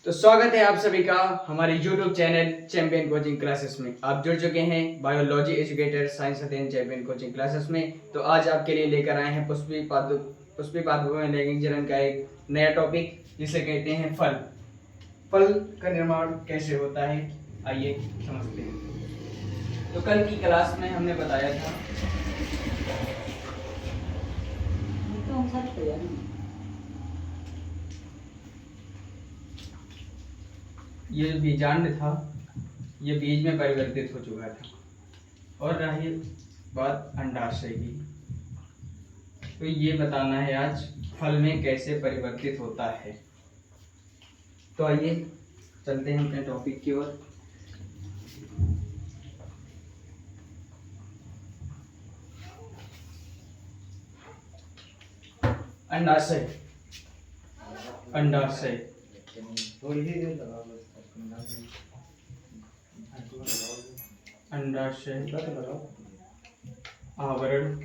तो स्वागत है आप सभी का हमारे YouTube channel champion coaching classes में। आप जुड़ चुके हैं बायोलॉजी एजुकेटर साइंस अध्ययन चैंपियन कोचिंग क्लासेस में। तो आज आपके लिए लेकर आए हैं पुष्पी पादुका लैंगिक जनन का एक नया टॉपिक जिसे कहते हैं फल। फल का निर्माण कैसे होता है, आइए समझते हैं। तो कल की क्लास में हमने बताया था ये बीजांड था, ये बीज में परिवर्तित हो चुका था और रही बात अंडाशय की, तो ये बताना है आज फल में कैसे परिवर्तित होता है। तो आइए चलते हैं अपने टॉपिक की ओर। अंडाशय अंडाशय अंडाशय आवरण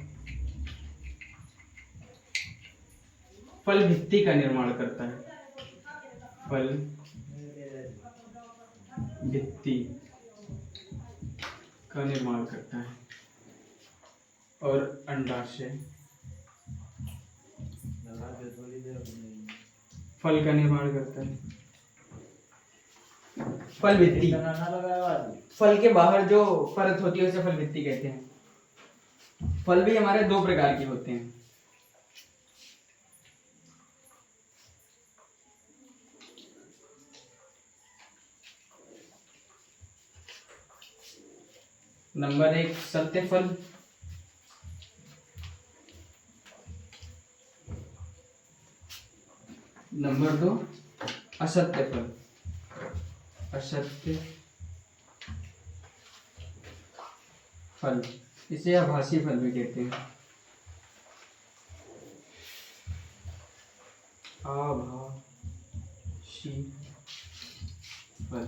फल भित्ति का निर्माण करता है। फल भित्ति का निर्माण करता है और अंडाशय फल का निर्माण करता है। फल भित्ति, फल के बाहर जो परत होती है उसे फल भित्ति कहते हैं। फल भी हमारे दो प्रकार के होते हैं। नंबर 1 सत्य फल, नंबर 2 असत्य फल। असत्य फल, इसे आभासी फल भी कहते हैं। आभासी फल।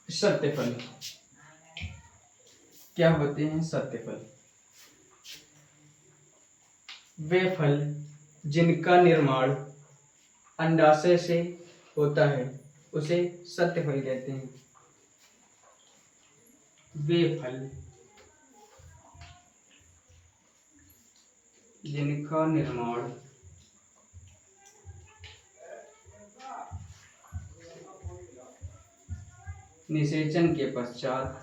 सत्य फल क्या होते हैं? सत्य फल वे फल जिनका निर्माण अंडाशय से होता है उसे सत्य फल कहते हैं। वे फल जिनका निर्माण निषेचन के पश्चात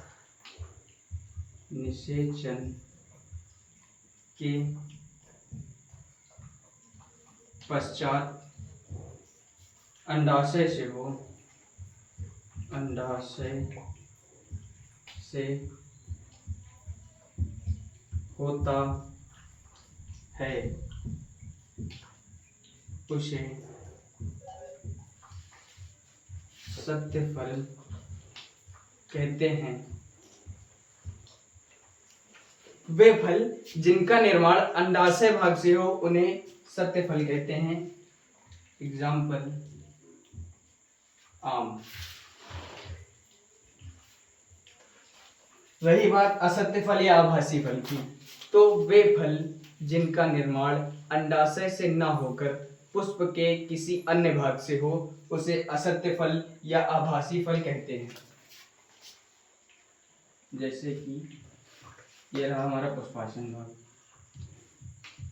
अंडाशय से होता है उसे सत्य फल कहते हैं। वे फल जिनका निर्माण अंडाशय भाग से हो उन्हें सत्य फल कहते हैं। एग्जाम्पल आम। रही बात असत्य फल या आभासी फल की, तो वे फल जिनका निर्माण अंडाशय से न होकर पुष्प के किसी अन्य भाग से हो उसे असत्य फल या आभासी फल कहते हैं। जैसे कि ये रहा हमारा पुष्पासन भाग,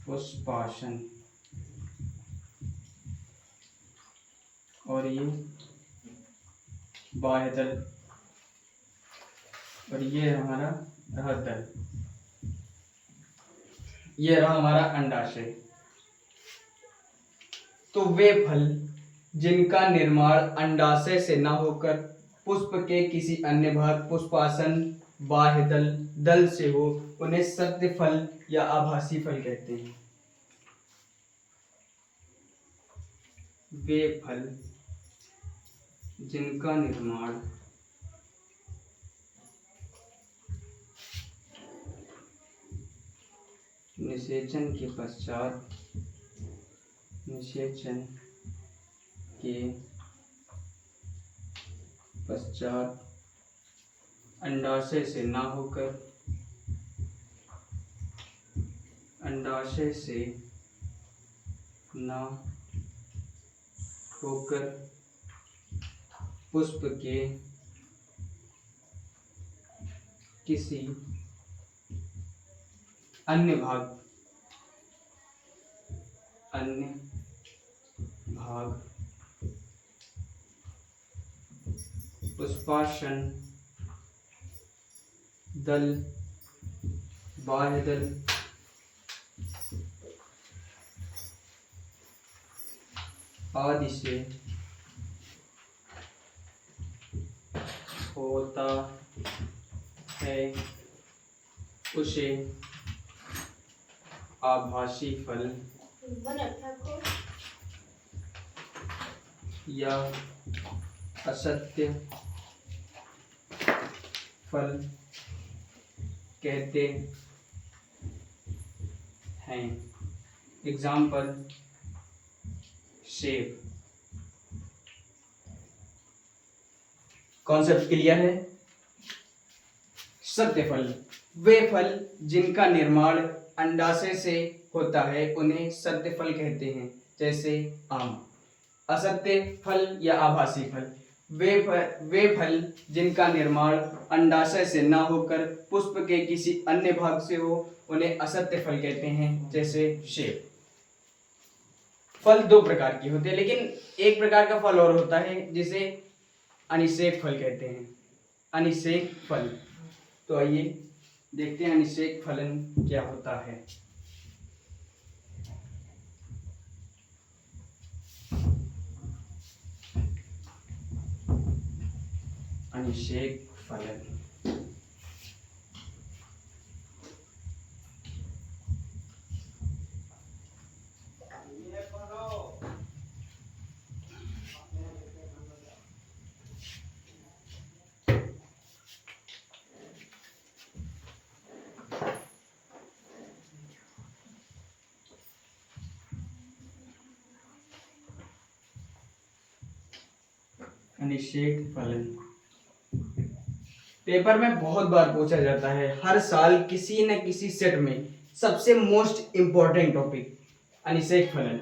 पुष्पासन, और ये बाह्यदल, और ये हमारा रहदल, ये रहा हमारा अंडाशय। तो वे फल जिनका निर्माण अंडाशय से न होकर पुष्प के किसी अन्य भाग, पुष्पासन, बाह्यदल, दल से हो उन्हें सत्य फल या आभासी फल कहते हैं। वे फल जिनका निर्माण निषेचन के पश्चात अंडाशय से ना होकर अंडाशय से ना होकर पुष्प के किसी अन्य भाग पुष्पासन दल, बाह्य दल, आदि से होता है उसे आभासी फल या असत्य फल कहते हैं। एग्जाम्पल सेब। कॉन्सेप्ट क्लियर है? सत्य फल वे फल जिनका निर्माण अंडाशय से होता है उन्हें सत्य फल कहते हैं, जैसे आम। असत्य फल या आभासी फल वे फल जिनका निर्माण अंडाशय से न होकर पुष्प के किसी अन्य भाग से हो उन्हें असत्य फल कहते हैं, जैसे सेब। फल दो प्रकार के होते हैं, लेकिन एक प्रकार का फल और होता है जिसे अनिषेक फल कहते हैं। अनिषेक फल। तो आइए देखते हैं अनिषेक फलन क्या होता है। अनिषेक फलन। अनिषेक फलन पेपर में बहुत बार पूछा जाता है, हर साल किसी न किसी सेट में सबसे मोस्ट इंपॉर्टेंट टॉपिक अनिषेक फलन।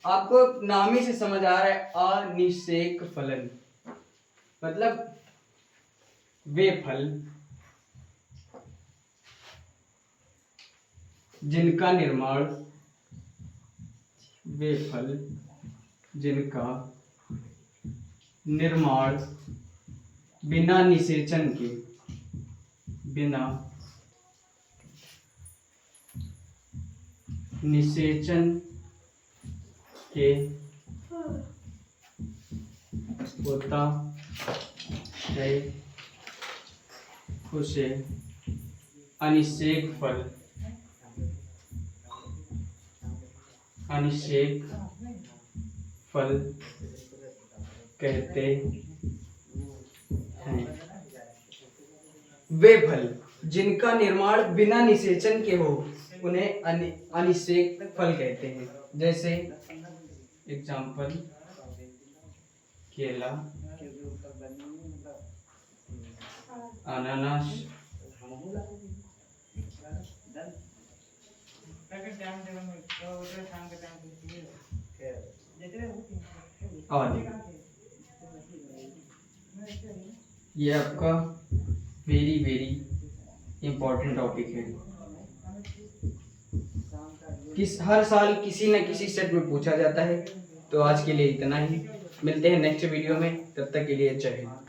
आपको नाम ही से समझ आ रहा है, अनिषेक फलन मतलब वे फल जिनका निर्माण बिना निषेचन के होता है उसे अनिषेक फल कहते हैं। वे फल जिनका निर्माण बिना निषेचन के हो उन्हें अनिषेक फल कहते हैं, जैसे एग्जाम्पल केला, अनानास, आदि। ये आपका वेरी इंपॉर्टेंट टॉपिक है। हर साल किसी न किसी सेट में पूछा जाता है। तो आज के लिए इतना ही, मिलते हैं नेक्स्ट वीडियो में, तब तक के लिए जय हिंद।